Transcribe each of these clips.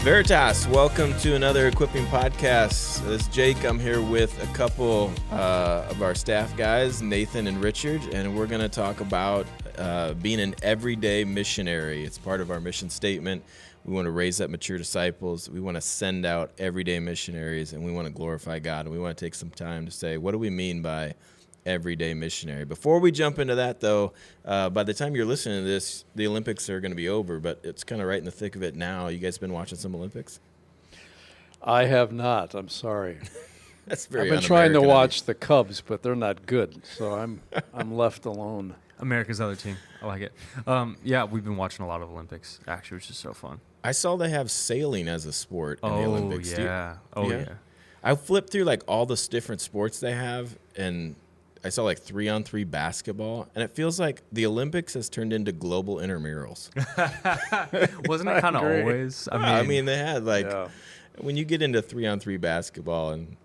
Veritas, welcome to another Equipping Podcast. This is Jake. I'm here with a couple of our staff guys, Nathan and Richard, and we're going to talk about being an everyday missionary. It's part of our mission statement. We want to raise up mature disciples. We want to send out everyday missionaries, and we want to glorify God. And we want to take some time to say, what do we mean by everyday missionary? Before we jump into that, though, by the time you're listening to this, the Olympics are going to be over, but it's kind of right in the thick of it now. You guys been watching some Olympics? I have not. I'm sorry. That's very I've been trying to watch the Cubs, but they're not good, so I'm left alone. America's other team. I like it. Yeah, we've been watching a lot of Olympics, actually, which is so fun. I saw they have sailing as a sport in the Olympics. Yeah. Yeah. I flipped through like all the different sports they have, and I saw like 3-on-3 basketball, and it feels like the Olympics has turned into global intramurals. Wasn't it kind of always? I mean, they had when you get into 3-on-3 basketball, and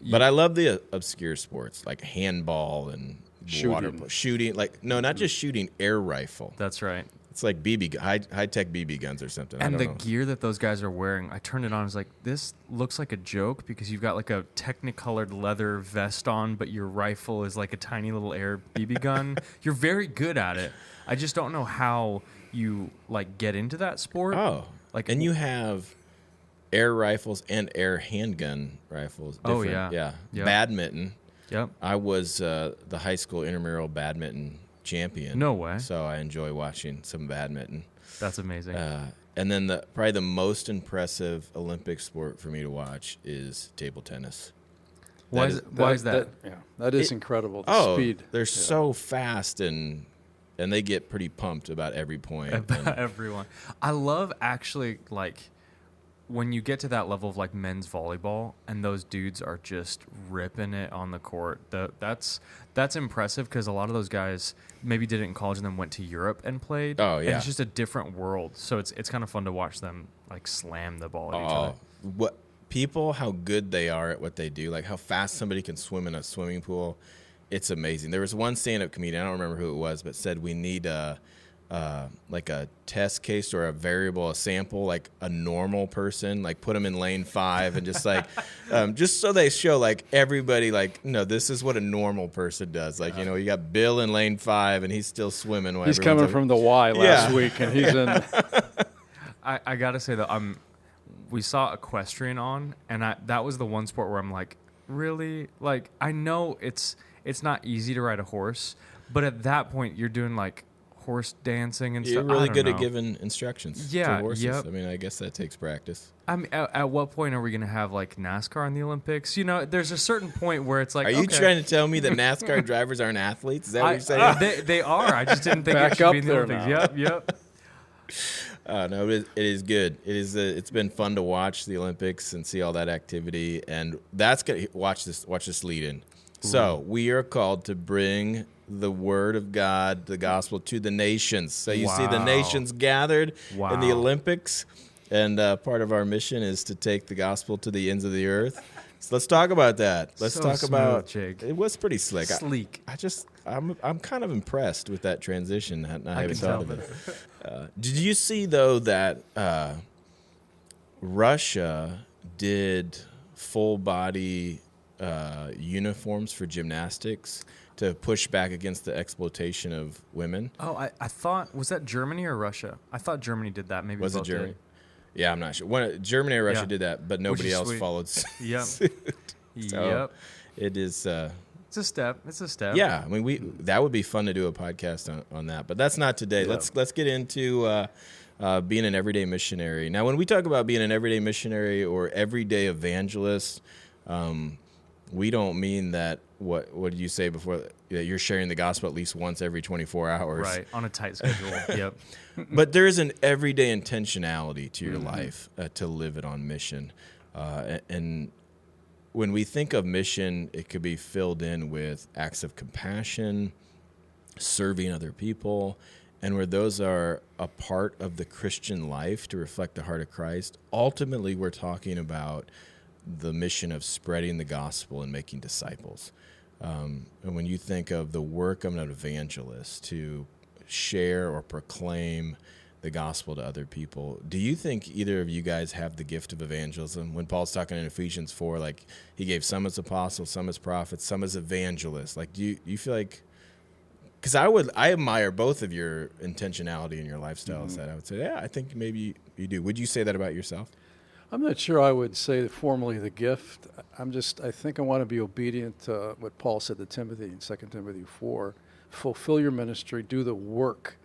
but I love the obscure sports like handball and shooting. Like not just shooting, air rifle. That's right. It's like high-tech BB guns or something. And the gear that those guys are wearing, I turned it on. I was like, this looks like a joke because you've got like a technicolored leather vest on, but your rifle is like a tiny little air BB gun. You're very good at it. I just don't know how you like get into that sport. Oh, and you have air rifles and air handgun rifles. Different. Oh yeah. Yep. Badminton. Yep. I was the high school intramural badminton champion. No way. So I enjoy watching some badminton. That's amazing. And then probably the most impressive Olympic sport for me to watch is table tennis. Why is that? That is incredible. The speed. They're so fast and they get pretty pumped about every point. Everyone. I love actually like when you get to that level of like men's volleyball and those dudes are just ripping it on the court. That's impressive because a lot of those guys maybe did it in college and then went to Europe and played. Oh yeah, and it's just a different world. So it's kind of fun to watch them like slam the ball at each other. How good they are at what they do, like how fast somebody can swim in a swimming pool. It's amazing. There was one stand-up comedian, I don't remember who it was, but said we need like a test case or a sample, like a normal person, like put them in lane 5 and just like, just so they show like everybody, like, no, this is what a normal person does. Like, you got Bill in lane 5 and he's still swimming. He's coming from the Y last week and he's in. I got to say though, we saw equestrian on and that was the one sport where I'm like, really? Like, I know it's not easy to ride a horse, but at that point you're doing like horse dancing and stuff. You're really good at giving instructions to horses. Yep. I mean, I guess that takes practice. I mean, at what point are we going to have like NASCAR in the Olympics? There's a certain point where it's like, are you trying to tell me that NASCAR drivers aren't athletes? Is that what you're saying? They are. I just didn't think it should be in the Olympics. Yep. No, it is good. It is. It's been fun to watch the Olympics and see all that activity, and that's gonna watch this lead in. So we are called to bring the word of God, the gospel, to the nations. So you see the nations gathered in the Olympics, and part of our mission is to take the gospel to the ends of the earth. So let's talk about that. Let's talk about Jake. It was pretty slick. Sleek. I'm kind of impressed with that transition. I haven't thought of it. Did you see though that Russia did full body uniforms for gymnastics to push back against the exploitation of women? Oh, I thought, was that Germany or Russia? I thought Germany did that. Maybe was both it Germany? did. Yeah, I'm not sure. Germany or Russia did that, but nobody else followed suit. Yep. So it is. It's a step. Yeah, I mean, that would be fun to do a podcast on that, but that's not today. Yeah. Let's get into being an everyday missionary. Now, when we talk about being an everyday missionary or everyday evangelist, we don't mean that. What did you say before? That you're sharing the gospel at least once every 24 hours. Right, on a tight schedule. Yep. But there is an everyday intentionality to your life to live it on mission. And when we think of mission, it could be filled in with acts of compassion, serving other people, and where those are a part of the Christian life to reflect the heart of Christ. Ultimately, we're talking about the mission of spreading the gospel and making disciples. And when you think of the work of an evangelist to share or proclaim the gospel to other people. Do you think either of you guys have the gift of evangelism? When Paul's talking in Ephesians 4, like he gave some as apostles, some as prophets, some as evangelists. Like, do you feel like, because I admire both of your intentionality and your lifestyles, that I would say, yeah, I think maybe you do. Would you say that about yourself? I'm not sure I would say formally the gift. I think I want to be obedient to what Paul said to Timothy in 2 Timothy 4. Fulfill your ministry, do the work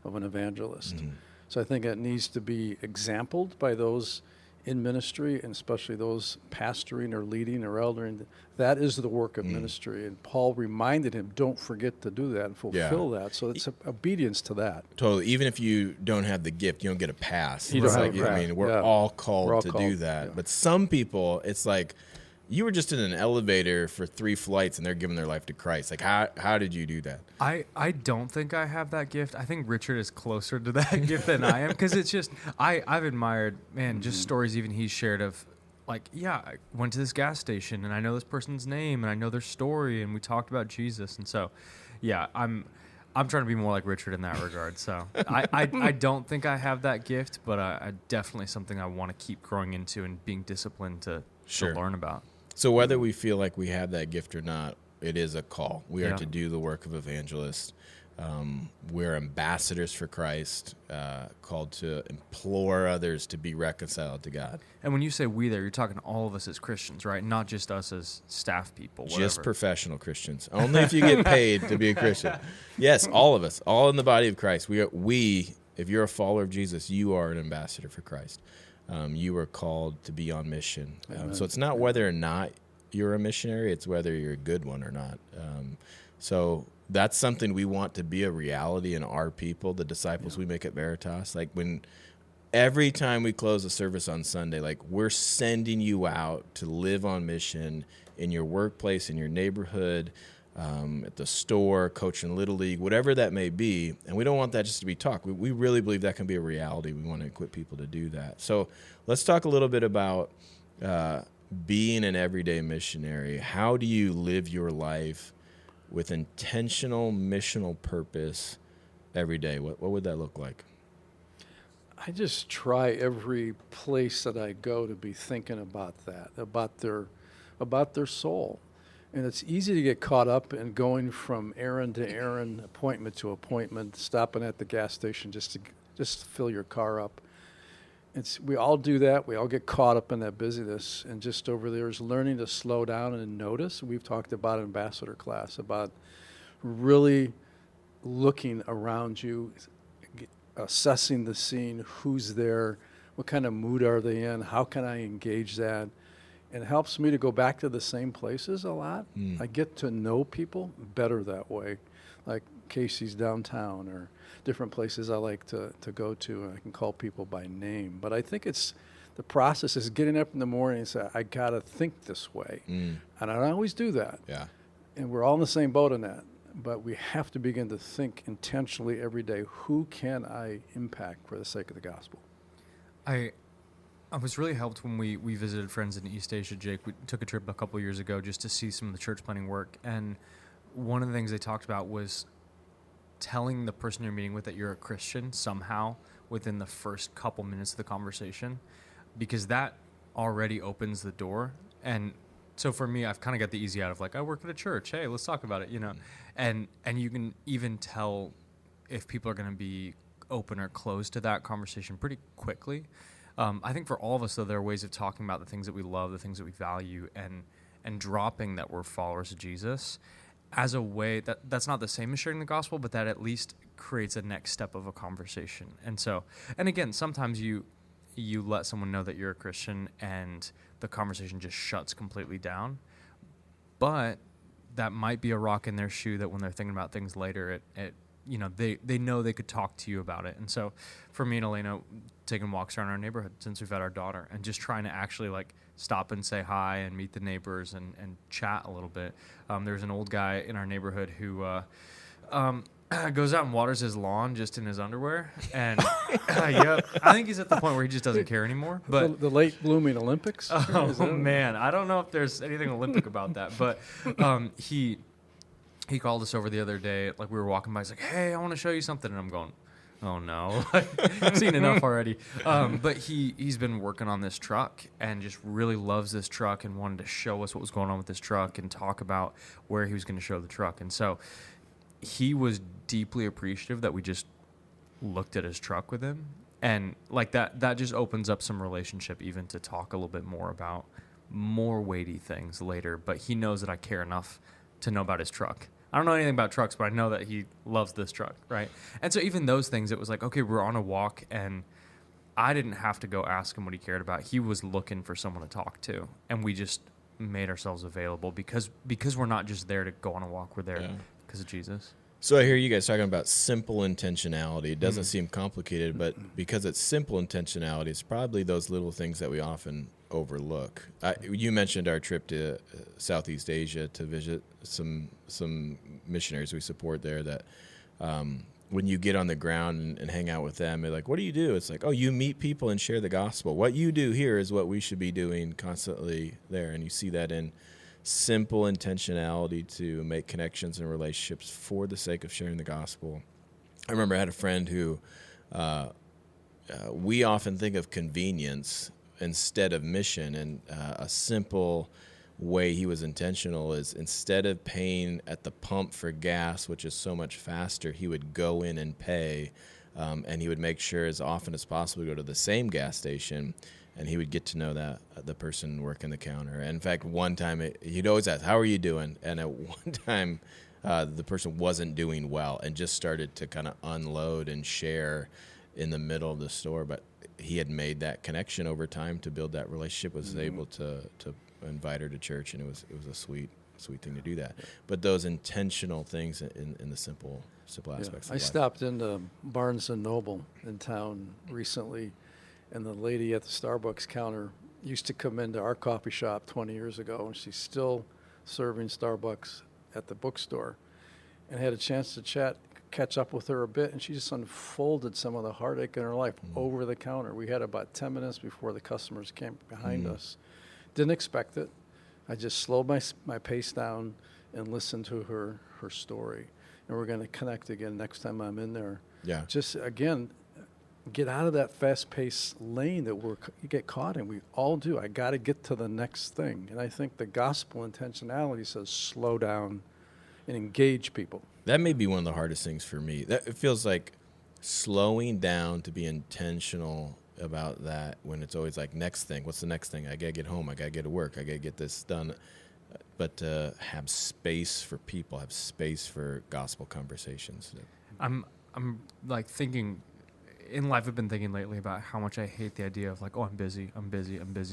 of an evangelist. So I think it needs to be exampled by those in ministry, and especially those pastoring or leading or eldering. That is the work of ministry. And Paul reminded him, don't forget to do that and fulfill that. So it's obedience to that. Totally. Even if you don't have the gift, you don't get a pass. You don't have a pass. I mean, we're all called to do that. Yeah. But some people, it's like, you were just in an elevator for 3 flights and they're giving their life to Christ. Like, how did you do that? I don't think I have that gift. I think Richard is closer to that gift than I am, because it's just, I've admired, just stories even he's shared of, like, I went to this gas station and I know this person's name and I know their story and we talked about Jesus. And so, I'm trying to be more like Richard in that regard. So I don't think I have that gift, but I definitely something I want to keep growing into and being disciplined to learn about. So whether we feel like we have that gift or not, it is a call. We are to do the work of evangelists. We're ambassadors for Christ, called to implore others to be reconciled to God. And when you say we there, you're talking all of us as Christians, right? Not just us as staff people. Whatever. Just professional Christians. Only if you get paid to be a Christian. Yes, all of us, all in the body of Christ. We, if you're a follower of Jesus, you are an ambassador for Christ. You are called to be on mission. So it's not whether or not you're a missionary, it's whether you're a good one or not. So that's something we want to be a reality in our people, the disciples we make at Veritas. Like, when every time we close a service on Sunday, like, we're sending you out to live on mission in your workplace, in your neighborhood, at the store, coaching Little League, whatever that may be. And we don't want that just to be talk. We really believe that can be a reality. We want to equip people to do that. So let's talk a little bit about being an everyday missionary. How do you live your life with intentional missional purpose every day? What would that look like? I just try every place that I go to be thinking about that, about their soul. And it's easy to get caught up in going from errand to errand, appointment to appointment, stopping at the gas station just to fill your car up. We all do that. We all get caught up in that busyness. And just over there is learning to slow down and notice. We've talked about ambassador class, about really looking around you, assessing the scene, who's there, what kind of mood are they in, how can I engage that? It helps me to go back to the same places a lot. I get to know people better that way, like Casey's downtown or different places I like to go to, and I can call people by name. But I think the process is getting up in the morning and say, I got to think this way. And I don't always do that. Yeah. And we're all in the same boat on that. But we have to begin to think intentionally every day, who can I impact for the sake of the gospel? I was really helped when we visited friends in East Asia, Jake. We took a trip a couple years ago just to see some of the church planting work. And one of the things they talked about was telling the person you're meeting with that you're a Christian somehow within the first couple minutes of the conversation, because that already opens the door. And so for me, I've kind of got the easy out of, like, I work at a church. Hey, let's talk about it, And you can even tell if people are going to be open or closed to that conversation pretty quickly. I think for all of us, though, there are ways of talking about the things that we love, the things that we value, and dropping that we're followers of Jesus as a way that's not the same as sharing the gospel, but that at least creates a next step of a conversation. And again, sometimes you let someone know that you're a Christian and the conversation just shuts completely down. But that might be a rock in their shoe that when they're thinking about things later, they know they could talk to you about it. And so for me and Elena, taking walks around our neighborhood since we've had our daughter and just trying to actually, like, stop and say hi and meet the neighbors and chat a little bit. There's an old guy in our neighborhood who goes out and waters his lawn just in his underwear. And yep, I think he's at the point where he just doesn't care anymore. But the late blooming Olympics? Oh, man. I don't know if there's anything Olympic about that. But he called us over the other day. Like, we were walking by. He's like, hey, I want to show you something. And I'm going, oh no, I've seen enough already. But he's been working on this truck and just really loves this truck and wanted to show us what was going on with this truck and talk about where he was going to show the truck. And so he was deeply appreciative that we just looked at his truck with him. And like that just opens up some relationship even to talk a little bit more about more weighty things later. But he knows that I care enough to know about his truck. I don't know anything about trucks, but I know that he loves this truck, right? And so even those things, it was like, okay, we're on a walk, and I didn't have to go ask him what he cared about. He was looking for someone to talk to, and we just made ourselves available because we're not just there to go on a walk. We're there because of Jesus. So I hear you guys talking about simple intentionality. It doesn't seem complicated, but because it's simple intentionality, it's probably those little things that we often overlook. You mentioned our trip to Southeast Asia to visit some missionaries we support there that when you get on the ground and hang out with them, they're like, what do you do? It's like, oh, you meet people and share the gospel. What you do here is what we should be doing constantly there. And you see that in simple intentionality to make connections and relationships for the sake of sharing the gospel. I remember I had a friend who we often think of convenience instead of mission, and a simple way he was intentional is instead of paying at the pump for gas, which is so much faster, he would go in and pay, and he would make sure as often as possible to go to the same gas station, and he would get to know that the person working the counter. And in fact, one time he'd always ask, how are you doing? And at one time the person wasn't doing well and just started to kind of unload and share in the middle of the store, but he had made that connection over time to build that relationship, was able to invite her to church, and it was a sweet thing to do that. But those intentional things in the simple aspects of life. I stopped into Barnes & Noble in town recently, and the lady at the Starbucks counter used to come into our coffee shop 20 years ago, and she's still serving Starbucks at the bookstore. And I had a chance to catch up with her a bit, and she just unfolded some of the heartache in her life over the counter. We had about 10 minutes before the customers came behind us. Didn't expect it. I just slowed my pace down and listened to her story. And we're going to connect again next time I'm in there. Yeah. Just, again, get out of that fast-paced lane that you get caught in. We all do. I got to get to the next thing. And I think the gospel intentionality says slow down and engage people. That may be one of the hardest things for me. It feels like slowing down to be intentional about that when it's always like, next thing, what's the next thing? I got to get home. I got to get to work. I got to get this done. But have space for people, have space for gospel conversations. I'm like thinking, in life I've been thinking lately about how much I hate the idea of like, oh, I'm busy.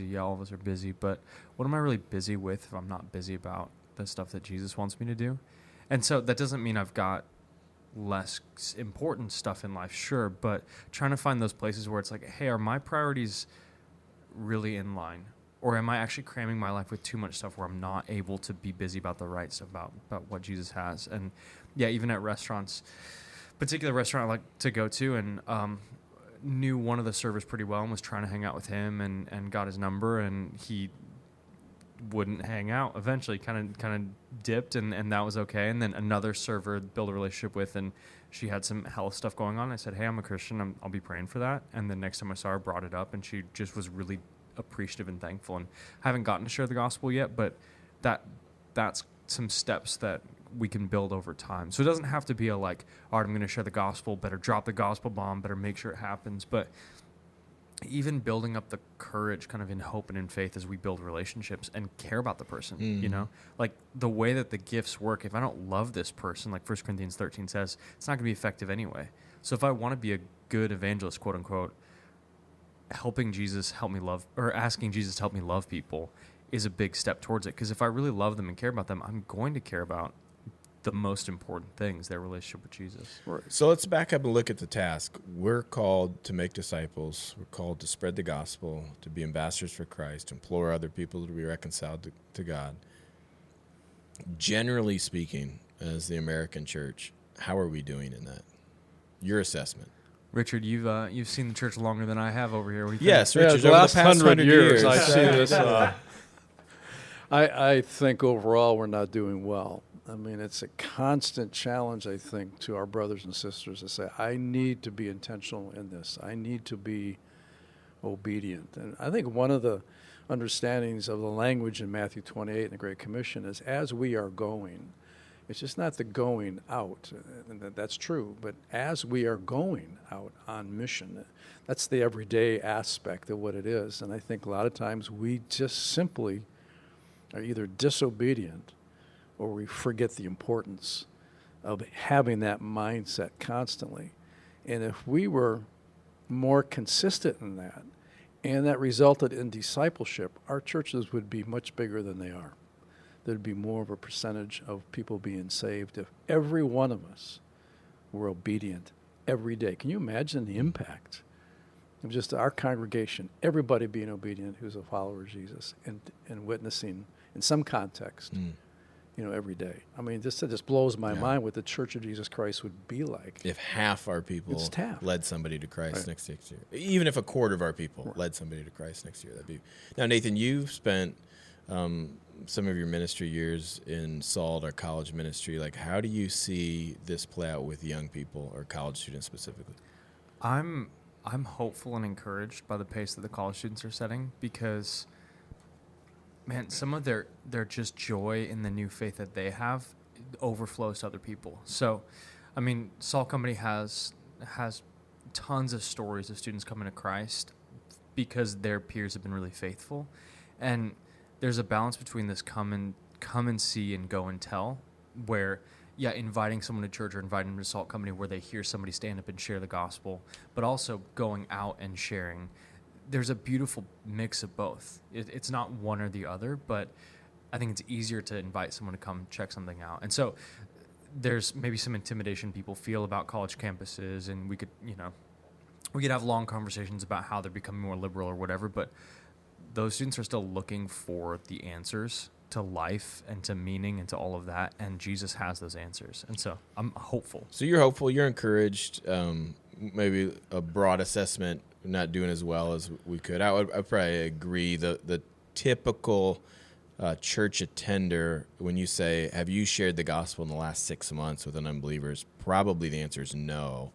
Yeah, all of us are busy. But what am I really busy with if I'm not busy about the stuff that Jesus wants me to do? And so that doesn't mean I've got less important stuff in life, sure, but trying to find those places where it's like, hey, are my priorities really in line? Or am I actually cramming my life with too much stuff where I'm not able to be busy about the right stuff, about what Jesus has? And yeah, even at restaurants, particular restaurant I like to go to, and knew one of the servers pretty well and was trying to hang out with him and got his number, and he wouldn't hang out. Eventually kind of dipped, and that was okay. And then another server built a relationship with, and she had some health stuff going on. I said, hey, I'm a Christian. I'll be praying for that. And the next time I saw her, brought it up, and she just was really appreciative and thankful. And I haven't gotten to share the gospel yet, but that's some steps that we can build over time. So it doesn't have to be a like, all right, I'm going to share the gospel, better drop the gospel bomb, better make sure it happens. But even building up the courage kind of in hope and in faith as we build relationships and care about the person, you know, like the way that the gifts work. If I don't love this person, like 1 Corinthians 13 says, it's not going to be effective anyway. So if I want to be a good evangelist, quote unquote, helping Jesus help me love, or asking Jesus to help me love people is a big step towards it. Because if I really love them and care about them, I'm going to care about the most important things, their relationship with Jesus. Right. So let's back up and look at the task. We're called to make disciples. We're called to spread the gospel, to be ambassadors for Christ, to implore other people to be reconciled to God. Generally speaking, as the American church, how are we doing in that? Your assessment. Richard, you've seen the church longer than I have over here. What do you think? Yes, Richard, the over last the past 100 years. I see this. I think overall we're not doing well. I mean, it's a constant challenge, I think, to our brothers and sisters to say, I need to be intentional in this. I need to be obedient. And I think one of the understandings of the language in Matthew 28 in the Great Commission is as we are going. It's just not the going out, and that's true, but as we are going out on mission, that's the everyday aspect of what it is. And I think a lot of times we just simply are either disobedient or we forget the importance of having that mindset constantly. And if we were more consistent in that, and that resulted in discipleship, our churches would be much bigger than they are. There'd be more of a percentage of people being saved if every one of us were obedient every day. Can you imagine the impact of just our congregation, everybody being obedient who's a follower of Jesus and witnessing in some context, every day? I mean, it just blows my mind what the Church of Jesus Christ would be like. If half our people led somebody to Christ next year. Even if a quarter of our people led somebody to Christ next year, that'd be... Now, Nathan, you've spent some of your ministry years in SALT or college ministry. Like, how do you see this play out with young people or college students specifically? I'm hopeful and encouraged by the pace that the college students are setting because, man, some of their just joy in the new faith that they have overflows to other people. So, I mean, Salt Company has tons of stories of students coming to Christ because their peers have been really faithful, and there's a balance between this come and see and go and tell, where inviting someone to church or inviting them to Salt Company where they hear somebody stand up and share the gospel, but also going out and sharing. There's a beautiful mix of both. It's not one or the other, but I think it's easier to invite someone to come check something out. And so there's maybe some intimidation people feel about college campuses, and we could have long conversations about how they're becoming more liberal or whatever, but those students are still looking for the answers to life and to meaning and to all of that, and Jesus has those answers. And so I'm hopeful. So you're hopeful, you're encouraged. Maybe a broad assessment, not doing as well as we could. I'd probably agree. The typical church attender, when you say, have you shared the gospel in the last 6 months with an unbeliever, probably the answer is no.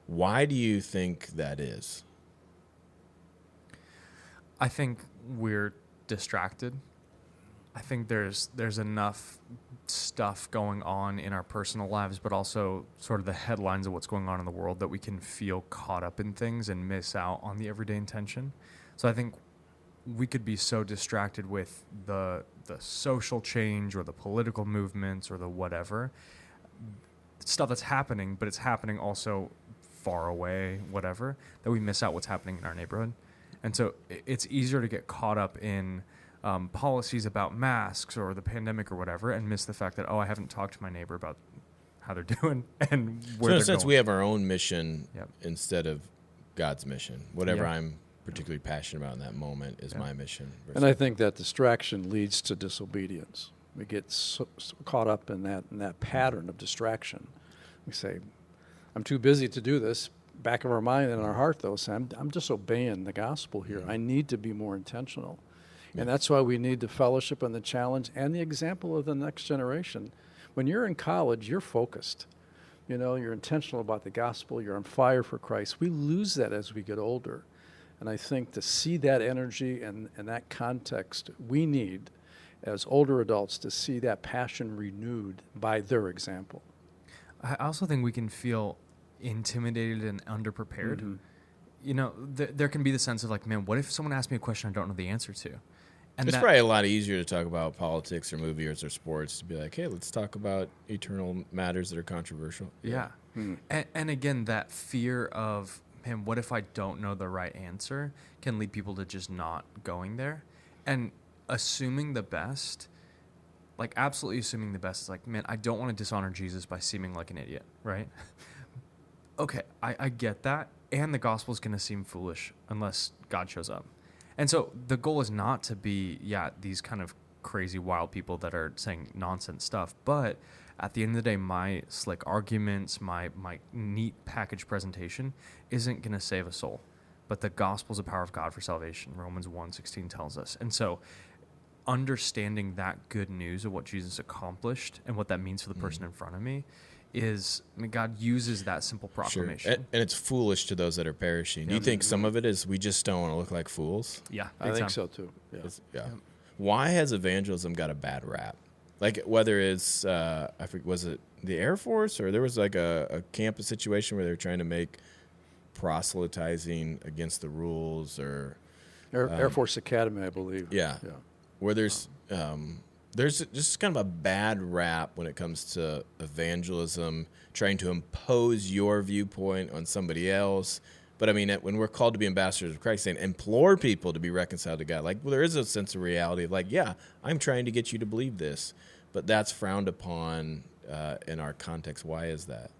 Why do you think that is? I think we're distracted. I think there's enough stuff going on in our personal lives, but also sort of the headlines of what's going on in the world, that we can feel caught up in things and miss out on the everyday intention. So I think we could be so distracted with the social change or the political movements or the whatever stuff that's happening, but it's happening also far away, whatever, that we miss out what's happening in our neighborhood. And so it's easier to get caught up in policies about masks or the pandemic or whatever, and miss the fact that, I haven't talked to my neighbor about how they're doing and where so in they're a sense, going. we have our own mission instead of God's mission. Whatever Yep. I'm particularly passionate about in that moment is my mission. And I think that distraction leads to disobedience. We get so caught up in that pattern of distraction. We say, I'm too busy to do this. Back of our mind and our heart, though, say, I'm disobeying the gospel here. I need to be more intentional. And that's why we need the fellowship and the challenge and the example of the next generation. When you're in college, you're focused. You're intentional about the gospel. You're on fire for Christ. We lose that as we get older. And I think to see that energy and that context, we need, as older adults, to see that passion renewed by their example. I also think we can feel intimidated and underprepared. Mm-hmm. There can be the sense of like, man, what if someone asks me a question I don't know the answer to? And it's probably a lot easier to talk about politics or movies or sports, to be like, hey, let's talk about eternal matters that are controversial. Yeah. Mm-hmm. And again, that fear of, man, what if I don't know the right answer, can lead people to just not going there. And assuming the best, like absolutely assuming the best is like, man, I don't want to dishonor Jesus by seeming like an idiot, right? Okay, I get that. And the gospel is going to seem foolish unless God shows up. And so the goal is not to be, these kind of crazy, wild people that are saying nonsense stuff. But at the end of the day, my slick arguments, my neat package presentation isn't going to save a soul. But the gospel is the power of God for salvation. Romans 1:16 tells us. And so understanding that good news of what Jesus accomplished and what that means for the person in front of me is, I mean, God uses that simple proclamation. Sure. And it's foolish to those that are perishing. Do you think some of it is we just don't want to look like fools? Yeah, I think so too. Yeah. Yeah. Why has evangelism got a bad rap? Like whether it's, I forget, was it the Air Force or there was like a campus situation where they were trying to make proselytizing against the rules or Air Force Academy, I believe. Yeah. Where there's just kind of a bad rap when it comes to evangelism, trying to impose your viewpoint on somebody else. But I mean, when we're called to be ambassadors of Christ, saying implore people to be reconciled to God, like, well, there is a sense of reality of like, yeah, I'm trying to get you to believe this, but that's frowned upon in our context. Why is that?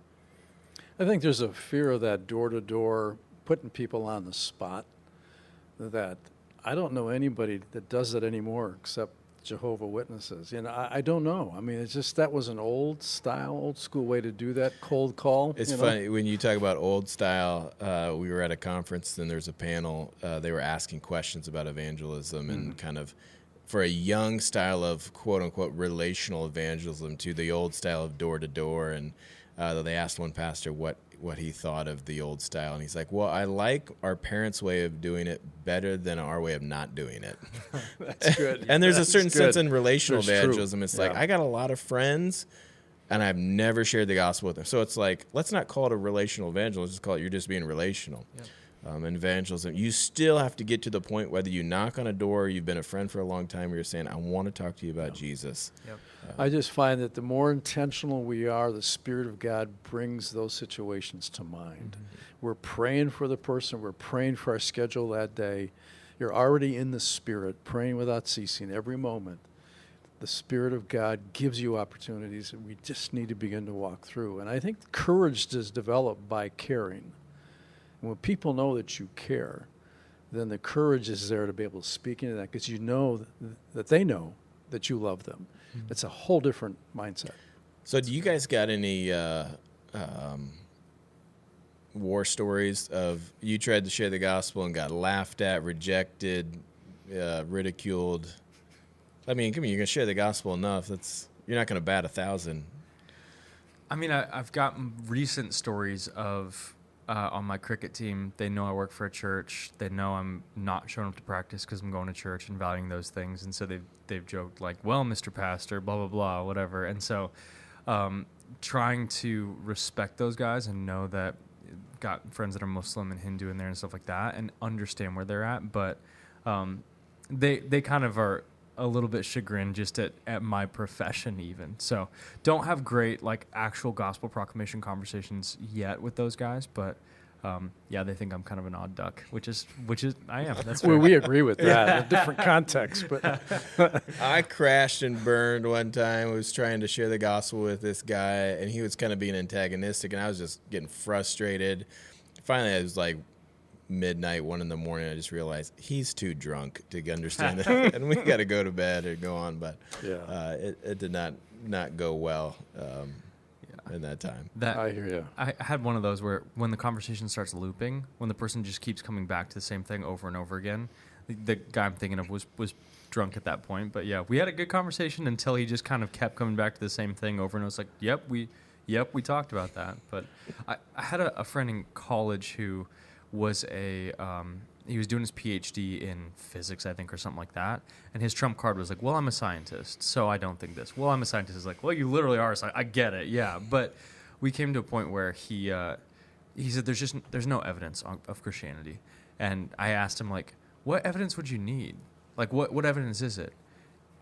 I think there's a fear of that door-to-door, putting people on the spot, that I don't know anybody that does that anymore except Jehovah Witnesses. You know, I don't know. I mean, it's just that was an old school way to do that, cold call. It's funny when you talk about old style. We were at a conference and there's a panel. They were asking questions about evangelism and kind of for a young style of quote unquote relational evangelism to the old style of door to door. And they asked one pastor what he thought of the old style, and he's like, well, I like our parents' way of doing it better than our way of not doing it. That's good. And there's a certain sense in relational That's evangelism. true. It's like, I got a lot of friends, and I've never shared the gospel with them. So it's like, let's not call it a relational evangelism. Let's just call it you're just being relational. Yep. And evangelism, you still have to get to the point, whether you knock on a door, you've been a friend for a long time, or you're saying, I want to talk to you about Jesus. Yep. I just find that the more intentional we are, the Spirit of God brings those situations to mind. We're praying for the person. We're praying for our schedule that day. You're already in the Spirit, praying without ceasing every moment. The Spirit of God gives you opportunities, and we just need to begin to walk through. And I think courage is developed by caring. And when people know that you care, then the courage is there to be able to speak into that because you know that they know that you love them. It's a whole different mindset. So do you guys got any war stories of you tried to share the gospel and got laughed at, rejected, ridiculed? I mean, come on, you're going to share the gospel enough. You're not going to bat 1,000. I mean, I've got recent stories of on my cricket team. They know I work for a church. They know I'm not showing up to practice because I'm going to church and valuing those things. And so they've joked like, well, Mr. Pastor, blah, blah, blah, whatever. And so trying to respect those guys and know that got friends that are Muslim and Hindu in there and stuff like that and understand where they're at. But they kind of are a little bit chagrined just at my profession even. So don't have great like actual gospel proclamation conversations yet with those guys, but yeah, they think I'm kind of an odd duck, which is I am. That's fair. Well, we agree with that in a different context, but I crashed and burned one time. I was trying to share the gospel with this guy, and he was kind of being antagonistic, and I was just getting frustrated. Finally, I was like, midnight, 1 a.m, I just realized he's too drunk to understand that, and we got to go to bed or go on. But it did not go well in that time. I hear you. I had one of those where when the conversation starts looping, when the person just keeps coming back to the same thing over and over again, the guy I'm thinking of was drunk at that point. But yeah, we had a good conversation until he just kind of kept coming back to the same thing over and it was like, yep, we talked about that. But I had a friend in college who was he was doing his PhD in physics, I think, or something like that. And his trump card was like, well, I'm a scientist, so I don't think this. Well, I'm a scientist. It's like, well, you literally are a scientist. I get it, yeah. But we came to a point where he said there's no evidence of Christianity. And I asked him, like, what evidence would you need? Like, what evidence is it?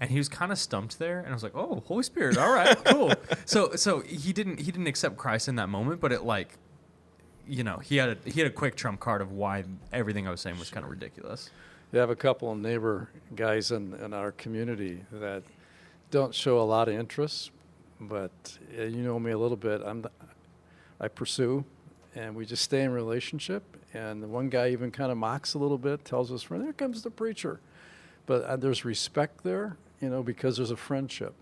And he was kind of stumped there. And I was like, oh, Holy Spirit, all right, cool. So he didn't accept Christ in that moment, but it like, you know, he had a quick trump card of why everything I was saying was kind of ridiculous. You have a couple of neighbor guys in our community that don't show a lot of interest, but you know me a little bit. I pursue, and we just stay in relationship. And the one guy even kind of mocks a little bit, tells his friend, "There comes the preacher," but there's respect there, you know, because there's a friendship.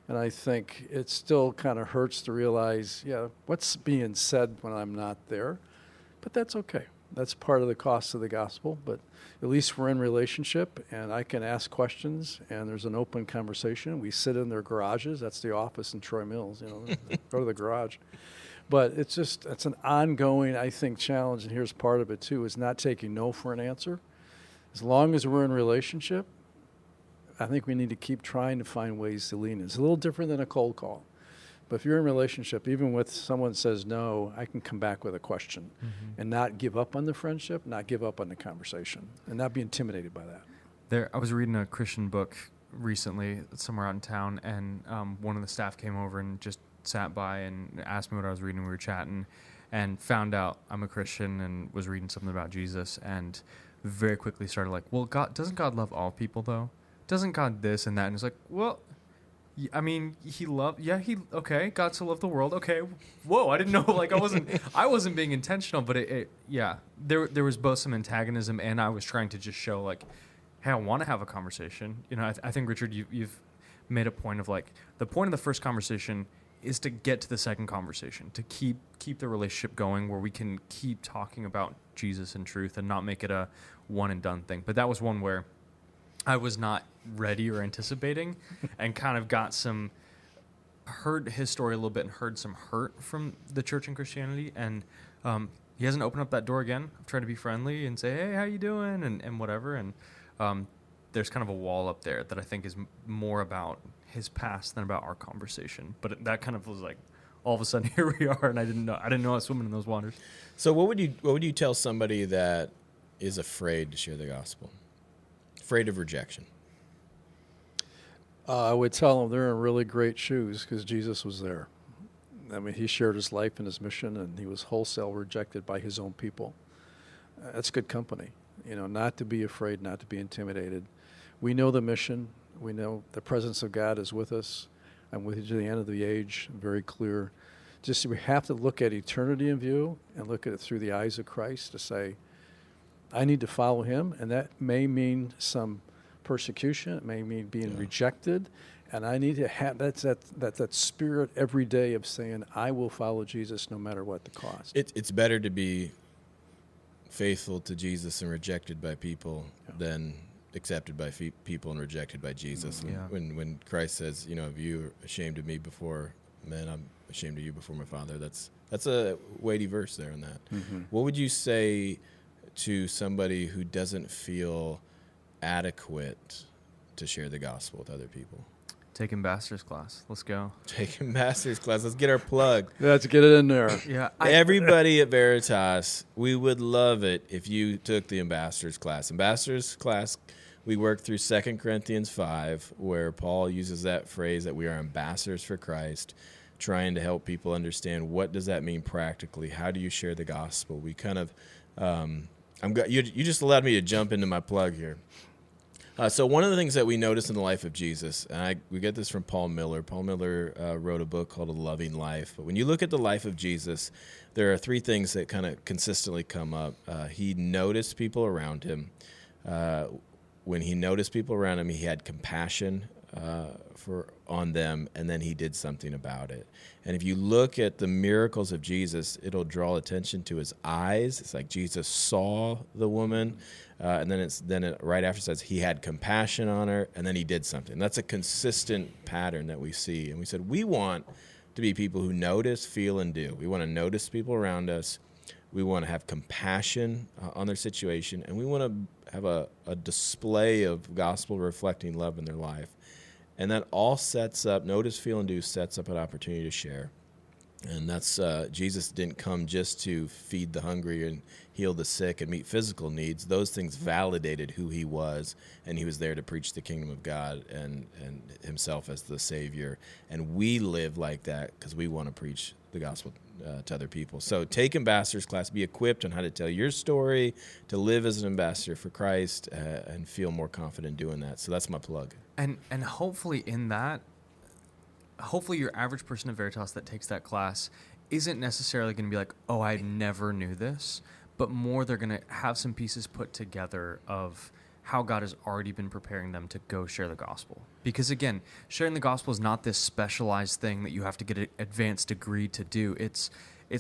And I think it still kind of hurts to realize, what's being said when I'm not there. But that's okay. That's part of the cost of the gospel, but at least we're in relationship, and I can ask questions, and there's an open conversation. We sit in their garages. That's the office in Troy Mills, go to the garage. But it's an ongoing, I think, challenge, and here's part of it, too, is not taking no for an answer. As long as we're in relationship, I think we need to keep trying to find ways to lean in. It's a little different than a cold call. But if you're in a relationship, even with someone says no, I can come back with a question and not give up on the friendship, not give up on the conversation, and not be intimidated by that. I was reading a Christian book recently somewhere out in town, and one of the staff came over and just sat by and asked me what I was reading. We were chatting and found out I'm a Christian and was reading something about Jesus, and very quickly started like, well, doesn't God love all people, though? Doesn't God this and that? And it's like, well, I mean, God so loved the world. Okay, whoa, I didn't know. Like, I wasn't being intentional, but there was both some antagonism, and I was trying to just show like, hey, I want to have a conversation. I think Richard, you've made a point of like the point of the first conversation is to get to the second conversation, to keep the relationship going, where we can keep talking about Jesus and truth and not make it a one and done thing. But that was one where I was not ready or anticipating, and kind of heard his story a little bit and heard some hurt from the church and Christianity. And he hasn't opened up that door again. I've tried to be friendly and say, hey, how you doing? And whatever. And there's kind of a wall up there that I think is more about his past than about our conversation. But that kind of was like, all of a sudden here we are, and I didn't know I was swimming in those waters. So what would you tell somebody that is afraid to share the gospel? Afraid of rejection? I would tell them they're in really great shoes because Jesus was there. I mean, he shared his life and his mission, and he was wholesale rejected by his own people. That's good company, not to be afraid, not to be intimidated. We know the mission. We know the presence of God is with us. I'm with you to the end of the age, very clear. Just we have to look at eternity in view and look at it through the eyes of Christ to say, I need to follow him, and that may mean some persecution. It may mean being rejected, and I need to have that spirit every day of saying, I will follow Jesus no matter what the cost. It's better to be faithful to Jesus and rejected by people than accepted by people and rejected by Jesus. When Christ says, if you're ashamed of me before men, I'm ashamed of you before my Father. That's a weighty verse there in that. What would you say to somebody who doesn't feel adequate to share the gospel with other people? Take ambassador's class. Let's go. Take ambassador's class. Let's get our plug. Let's get it in there. Yeah. Everybody at Veritas, we would love it if you took the ambassador's class. Ambassador's class, we work through 2 Corinthians 5, where Paul uses that phrase that we are ambassadors for Christ, trying to help people understand what does that mean practically. How do you share the gospel? We kind of, you just allowed me to jump into my plug here. So one of the things that we notice in the life of Jesus, and we get this from Paul Miller. Paul Miller wrote a book called A Loving Life. But when you look at the life of Jesus, there are three things that kind of consistently come up. He noticed people around him. When he noticed people around him, he had compassion on them, and then he did something about it. And if you look at the miracles of Jesus, it'll draw attention to his eyes. It's like Jesus saw the woman, and then it right after says he had compassion on her, and then he did something. That's a consistent pattern that we see. And we said we want to be people who notice, feel, and do. We want to notice people around us. We want to have compassion on their situation, and we want to have a display of gospel-reflecting love in their life. And that all sets up, notice, feel, and do sets up an opportunity to share. And that's, Jesus didn't come just to feed the hungry and heal the sick and meet physical needs. Those things validated who he was, and he was there to preach the kingdom of God and himself as the Savior. And we live like that because we want to preach the gospel to other people. So take ambassador's class, be equipped on how to tell your story, to live as an ambassador for Christ, and feel more confident doing that. So that's my plug. And hopefully in that, hopefully your average person at Veritas that takes that class isn't necessarily going to be like, oh, I never knew this, but more they're going to have some pieces put together of how God has already been preparing them to go share the gospel. Because again, sharing the gospel is not this specialized thing that you have to get an advanced degree to do. It's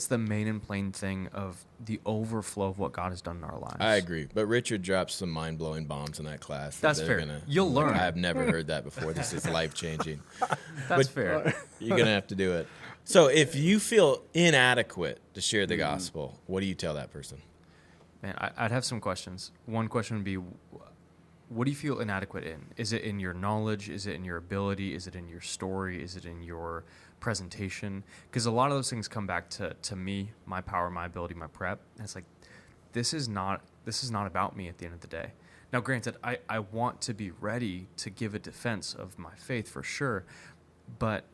the main and plain thing of the overflow of what God has done in our lives. I agree. But Richard drops some mind-blowing bombs in that class. That's fair. You'll learn. I've never heard that before. This is life-changing. That's fair. You're going to have to do it. So if you feel inadequate to share the gospel, what do you tell that person? Man, I'd have some questions. One question would be, what do you feel inadequate in? Is it in your knowledge? Is it in your ability? Is it in your story? Is it in your presentation? Because a lot of those things come back to me, my power, my ability, my prep. And it's like, this is not about me at the end of the day. Now, granted, I want to be ready to give a defense of my faith for sure, but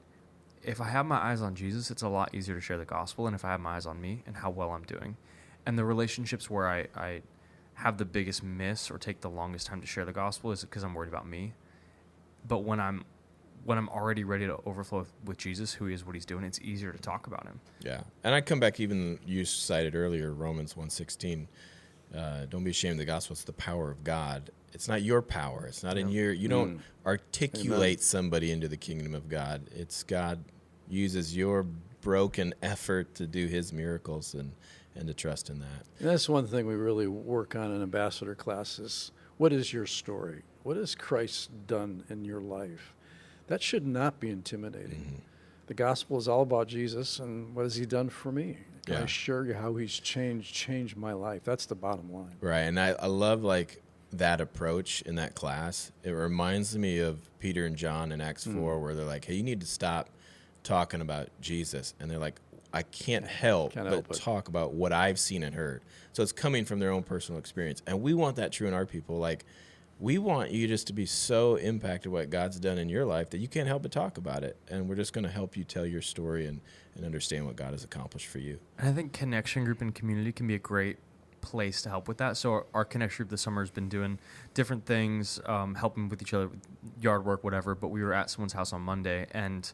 if I have my eyes on Jesus, it's a lot easier to share the gospel than if I have my eyes on me and how well I'm doing. And the relationships where I have the biggest miss or take the longest time to share the gospel is because I'm worried about me. But when I'm already ready to overflow with Jesus, who he is, what he's doing, it's easier to talk about him. Yeah. And I come back, even you cited earlier, Romans 1:16. Don't be ashamed of the gospel. It's the power of God. It's not your power. It's not in you don't articulate somebody into the kingdom of God. It's God uses your broken effort to do his miracles and to trust in that. And that's one thing we really work on in ambassador classes. What is your story? What has Christ done in your life? That should not be intimidating. Mm-hmm. The gospel is all about Jesus and what has he done for me? Can I share you how he's changed my life? That's the bottom line. Right. And I love that approach in that class. It reminds me of Peter and John in Acts 4 where they're like, hey, you need to stop talking about Jesus. And they're like, I can't help but talk about what I've seen and heard. So it's coming from their own personal experience. And we want that true in our people. Like, we want you just to be so impacted by what God's done in your life that you can't help but talk about it. And we're just going to help you tell your story and understand what God has accomplished for you. And I think connection group and community can be a great place to help with that. So our connection group this summer has been doing different things, helping with each other, with yard work, whatever. But we were at someone's house on Monday, and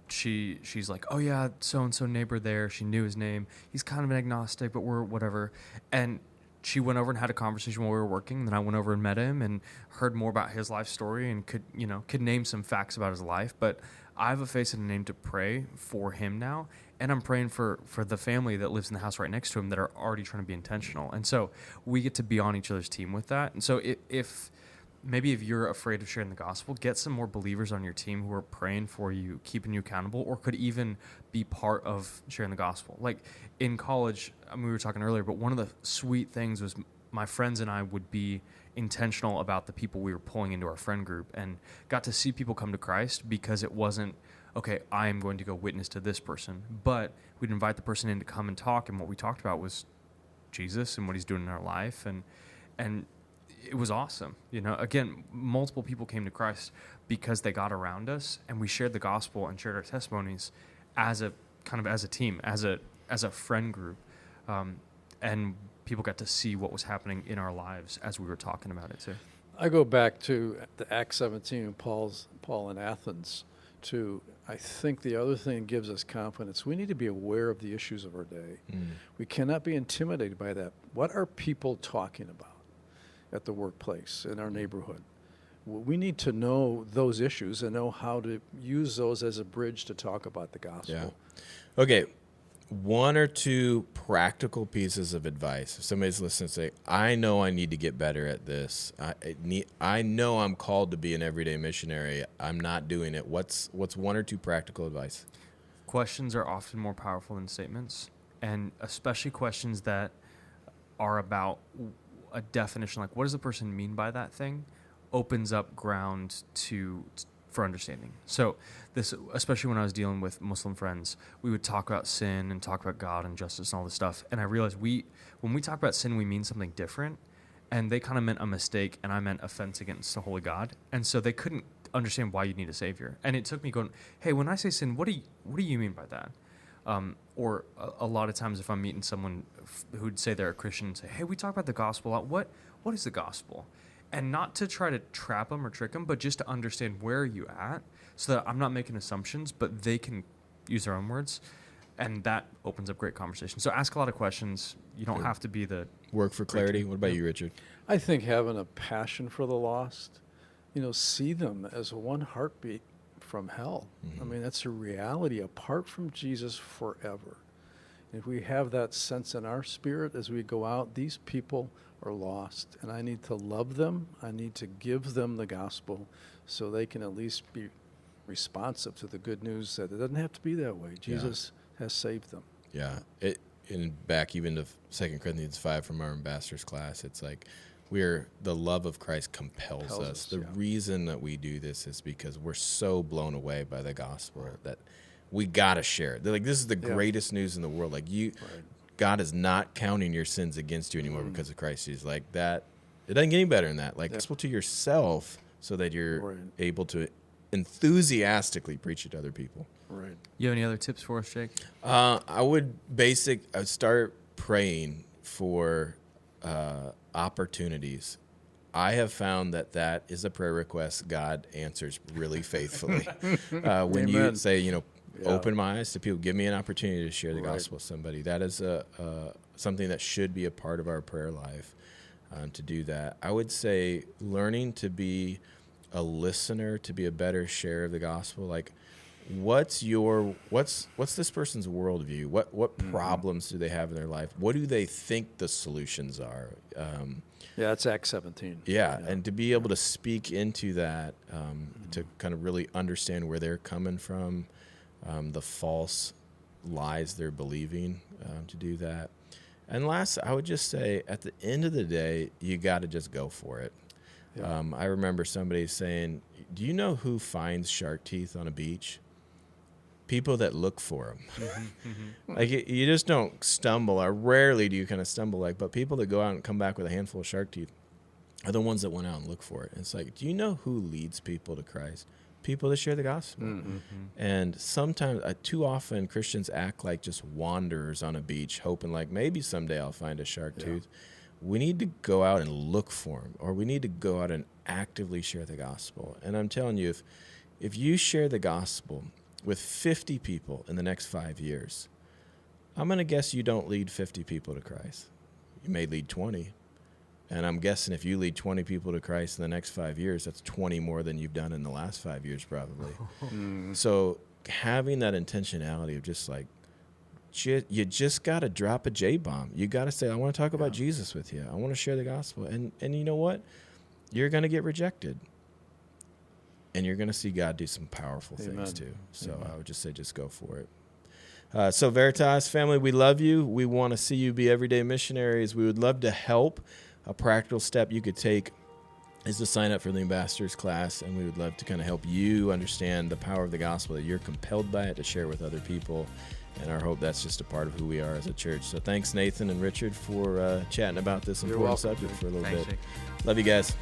she's like, oh yeah, so-and-so neighbor there. She knew his name. He's kind of an agnostic, but we're whatever. And she went over and had a conversation while we were working. Then I went over and met him and heard more about his life story and could name some facts about his life. But I have a face and a name to pray for him now. And I'm praying for the family that lives in the house right next to him that are already trying to be intentional. And so we get to be on each other's team with that. And so if you're afraid of sharing the gospel, get some more believers on your team who are praying for you, keeping you accountable, or could even be part of sharing the gospel. Like in college, we were talking earlier, but one of the sweet things was my friends and I would be intentional about the people we were pulling into our friend group and got to see people come to Christ because it wasn't, okay, I am going to go witness to this person, but we'd invite the person in to come and talk, and what we talked about was Jesus and what he's doing in our life, and it was awesome. Again, multiple people came to Christ because they got around us and we shared the gospel and shared our testimonies as a team, as a friend group. And people got to see what was happening in our lives as we were talking about it too. I go back to the Acts 17 and Paul in Athens I think the other thing that gives us confidence, we need to be aware of the issues of our day. We cannot be intimidated by that. What are people talking about at the workplace, in our neighborhood? We need to know those issues and know how to use those as a bridge to talk about the gospel. Yeah. Okay, one or two practical pieces of advice. If somebody's listening, say, I know I need to get better at this. I know I'm called to be an everyday missionary. I'm not doing it. What's one or two practical advice? Questions are often more powerful than statements, and especially questions that are about a definition, like what does the person mean by that thing, opens up ground for understanding. So this, especially when I was dealing with Muslim friends, we would talk about sin and talk about God and justice and all this stuff. And I realized when we talk about sin, we mean something different. And they kind of meant a mistake, and I meant offense against the holy God. And so they couldn't understand why you need a savior. And it took me going, hey, when I say sin, what do you mean by that? Or a lot of times if I'm meeting someone who'd say they're a Christian and say, hey, we talk about the gospel a lot. What is the gospel? And not to try to trap them or trick them, but just to understand where are you at so that I'm not making assumptions, but they can use their own words. And that opens up great conversation. So ask a lot of questions. You don't have to be the work for clarity. What about you, Richard? I think having a passion for the lost, see them as one heartbeat from hell. I mean, that's a reality apart from Jesus forever. If we have that sense in our spirit as we go out, these people are lost, and I need to love them. I need to give them the gospel so they can at least be responsive to the good news that it doesn't have to be that way. Jesus has saved them. Yeah. Back even to 2 Corinthians 5 from our ambassadors class, it's like the love of Christ compels us. The reason that we do this is because we're so blown away by the gospel that we got to share it. They're like, this is the greatest news in the world. Like God is not counting your sins against you anymore because of Christ. He's like that. It doesn't get any better than that. Like gospel to yourself so that you're able to enthusiastically preach it to other people. Right. You have any other tips for us, Jake? I would start praying for opportunities. I have found that is a prayer request God answers really faithfully. When you say, open my eyes to people, give me an opportunity to share the gospel with somebody. That is something that should be a part of our prayer life. To do that, I would say learning to be a listener, to be a better sharer of the gospel. Like, what's this person's worldview? What problems do they have in their life? What do they think the solutions are? That's Acts 17. Yeah, and to be able to speak into that, to kind of really understand where they're coming from, the false lies they're believing, to do that. And last, I would just say, at the end of the day, you got to just go for it. Yeah. I remember somebody saying, do you know who finds shark teeth on a beach? People that look for them. Like, you just don't stumble, or rarely do you kind of stumble, but people that go out and come back with a handful of shark teeth are the ones that went out and look for it. And it's like, do you know who leads people to Christ? People that share the gospel. And sometimes, too often, Christians act like just wanderers on a beach, hoping like maybe someday I'll find a shark tooth. We need to go out and look for them, or we need to go out and actively share the gospel. And I'm telling you, if you share the gospel with 50 people in the next 5 years, I'm going to guess you don't lead 50 people to Christ. You may lead 20. And I'm guessing if you lead 20 people to Christ in the next 5 years, that's 20 more than you've done in the last 5 years, probably. So having that intentionality of just like, you just got to drop a J-bomb. You got to say, I want to talk about Jesus with you. I want to share the gospel. And you know what? You're going to get rejected. And you're going to see God do some powerful things too. So I would just say, just go for it. So Veritas family, we love you. We want to see you be everyday missionaries. We would love to help. A practical step you could take is to sign up for the ambassadors class, and we would love to kind of help you understand the power of the gospel, that you're compelled by it to share with other people. And our hope that's just a part of who we are as a church. So thanks, Nathan and Richard, for chatting about this important subject for a little bit. Jake. Love you guys.